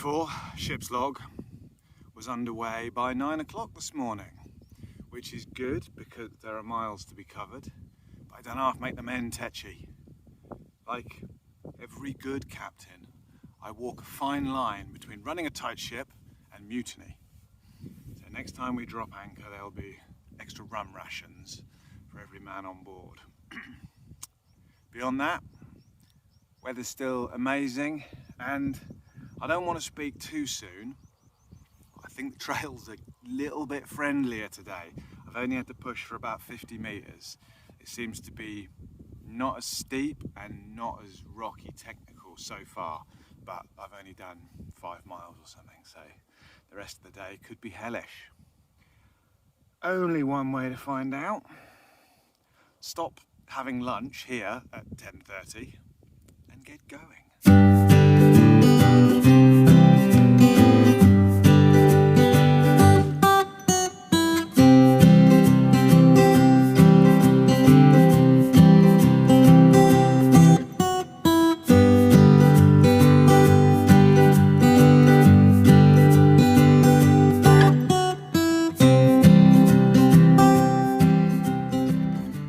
before, ship's log was underway by 9 o'clock this morning, which is good because there are miles to be covered, but I don't half make the men tetchy. Like every good captain, I walk a fine line between running a tight ship and mutiny. So next time we drop anchor, there'll be extra rum rations for every man on board. Beyond that, weather's still amazing, and I don't want to speak too soon. I think the trail's a little bit friendlier today. I've only had to push for about 50 meters. It seems to be not as steep and not as rocky technical so far, but I've only done 5 miles or something, so the rest of the day could be hellish. Only one way to find out. Stop having lunch here at 10:30 and get going.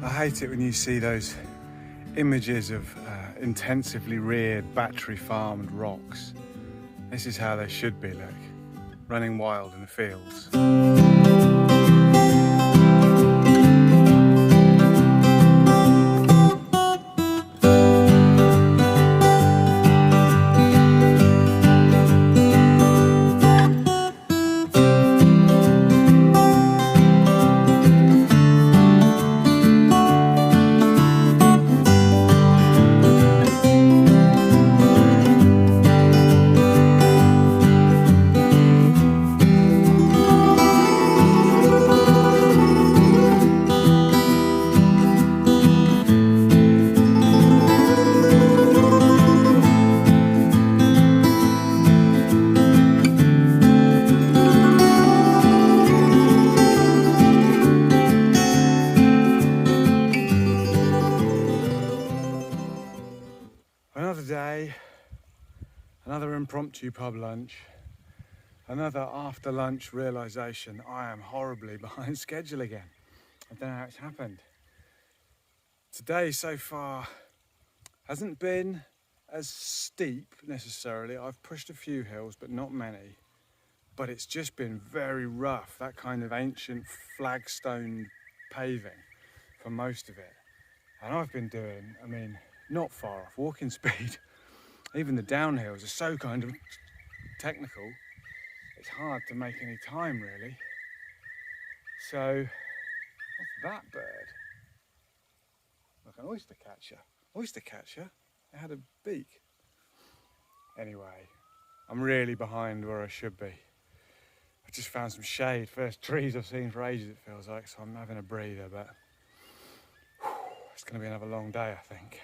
I hate it when you see those images of intensively reared, battery-farmed rocks. This is how they should be, look, running wild in the fields. Another day, another impromptu pub lunch, another after lunch realisation I am horribly behind schedule again. I don't know how it's happened. Today so far hasn't been as steep necessarily. I've pushed a few hills but not many, but it's just been very rough, that kind of ancient flagstone paving for most of it. And I've been doing, not far off walking speed. Even the downhills are so kind of technical, it's hard to make any time really. So, what's that bird? Like an oyster catcher. Oyster catcher? It had a beak. Anyway, I'm really behind where I should be. I just found some shade, first trees I've seen for ages it feels like, so I'm having a breather, but it's going to be another long day I think.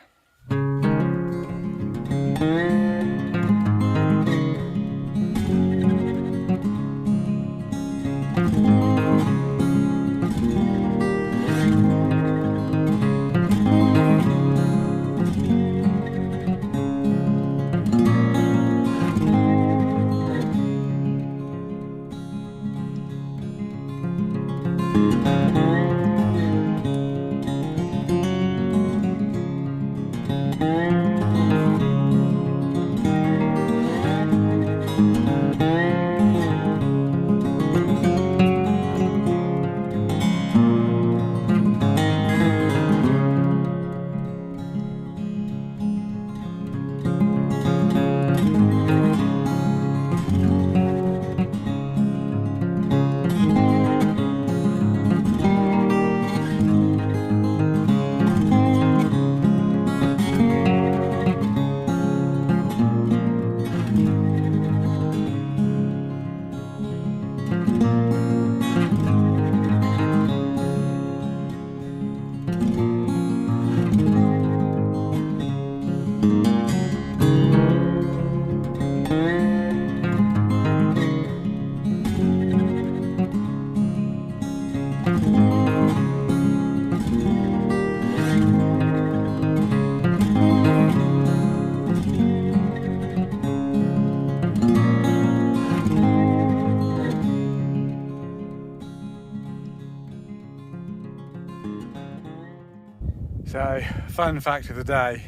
Fun fact of the day,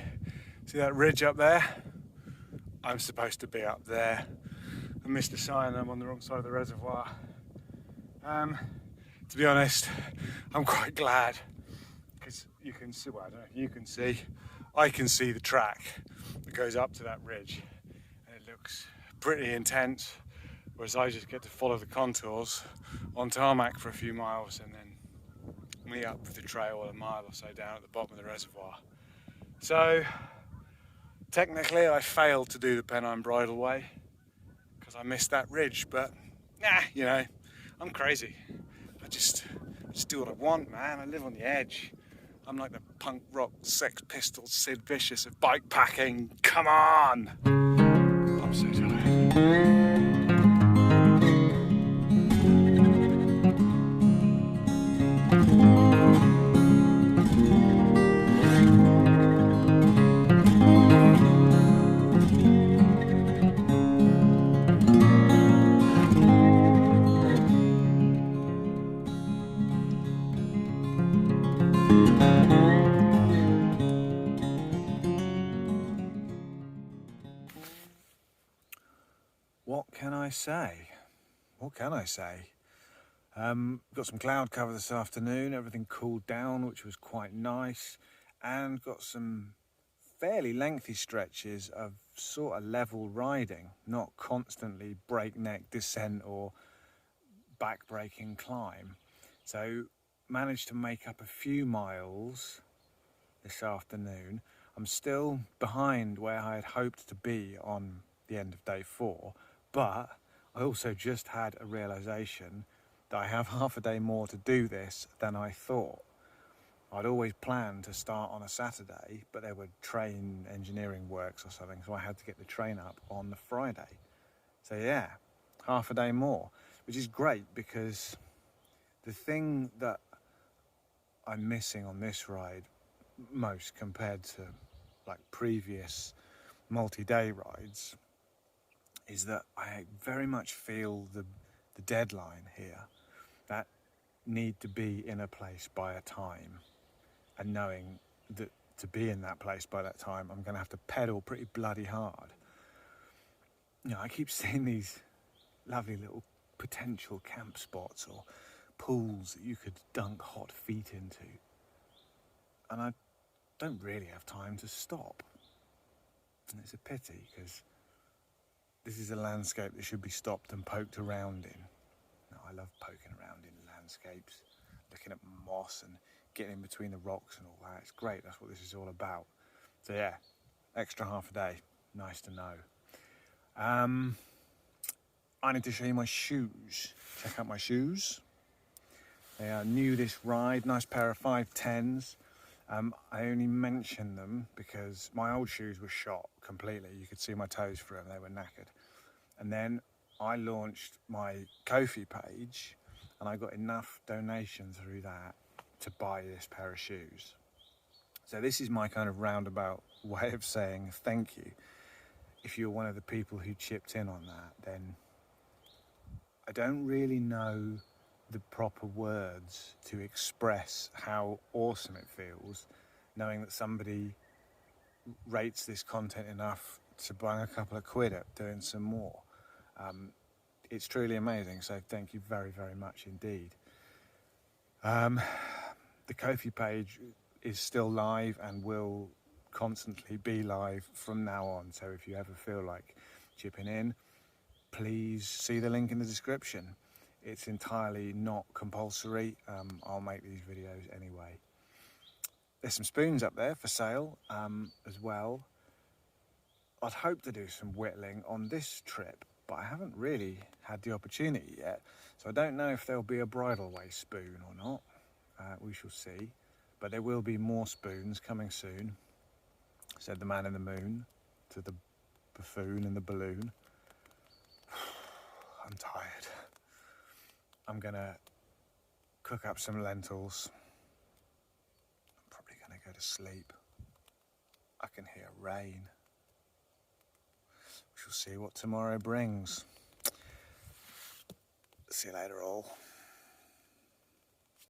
see that ridge up there? I'm supposed to be up there. I missed the sign, I'm on the wrong side of the reservoir. To be honest, I'm quite glad, because you can see, well, I don't know if you can see, I can see the track that goes up to that ridge, and it looks pretty intense, whereas I just get to follow the contours on tarmac for a few miles and then meet up with the trail a mile or so down at the bottom of the reservoir. So technically I failed to do the Pennine Bridleway because I missed that ridge, but nah, you know, I'm crazy. I just do what I want, man. I live on the edge. I'm like the punk rock Sex Pistols Sid Vicious of bikepacking. Come on! I'm so tired. What can I say? What can I say? Got some cloud cover this afternoon, everything cooled down, which was quite nice, and got some fairly lengthy stretches of sort of level riding, not constantly breakneck descent or back-breaking climb. So managed to make up a few miles this afternoon. I'm still behind where I had hoped to be on the end of day 4, but I also just had a realization that I have half a day more to do this than I thought. I'd always planned to start on a Saturday, but there were train engineering works or something, so I had to get the train up on the Friday. So yeah, half a day more, which is great because the thing that I'm missing on this ride most compared to like previous multi-day rides is that I very much feel the deadline here, that need to be in a place by a time, and knowing that to be in that place by that time I'm going to have to pedal pretty bloody hard. You know, I keep seeing these lovely little potential camp spots or pools that you could dunk hot feet into, and I don't really have time to stop. And it's a pity, because this is a landscape that should be stopped and poked around in. Now, I love poking around in landscapes, looking at moss and getting in between the rocks and all that. It's great, that's what this is all about. So yeah, extra half a day, nice to know. I need to show you my shoes. Check out my shoes. They are new this ride, nice pair of 510s. I only mention them because my old shoes were shot completely. You could see my toes through them, they were knackered. And then I launched my Ko-fi page and I got enough donations through that to buy this pair of shoes. So this is my kind of roundabout way of saying thank you. If you're one of the people who chipped in on that, then I don't really know the proper words to express how awesome it feels knowing that somebody rates this content enough to buy a couple of quid up doing some more. It's truly amazing, so thank you very, very much indeed. The Ko-fi page is still live and will constantly be live from now on, so if you ever feel like chipping in, please see the link in the description. It's entirely not compulsory. I'll make these videos anyway. There's some spoons up there for sale as well. I'd hope to do some whittling on this trip, but I haven't really had the opportunity yet. So I don't know if there'll be a Bridleway spoon or not. We shall see. But there will be more spoons coming soon, said the man in the moon to the buffoon in the balloon. I'm tired. I'm gonna cook up some lentils. I'm probably gonna go to sleep. I can hear rain. We shall see what tomorrow brings. See you later all.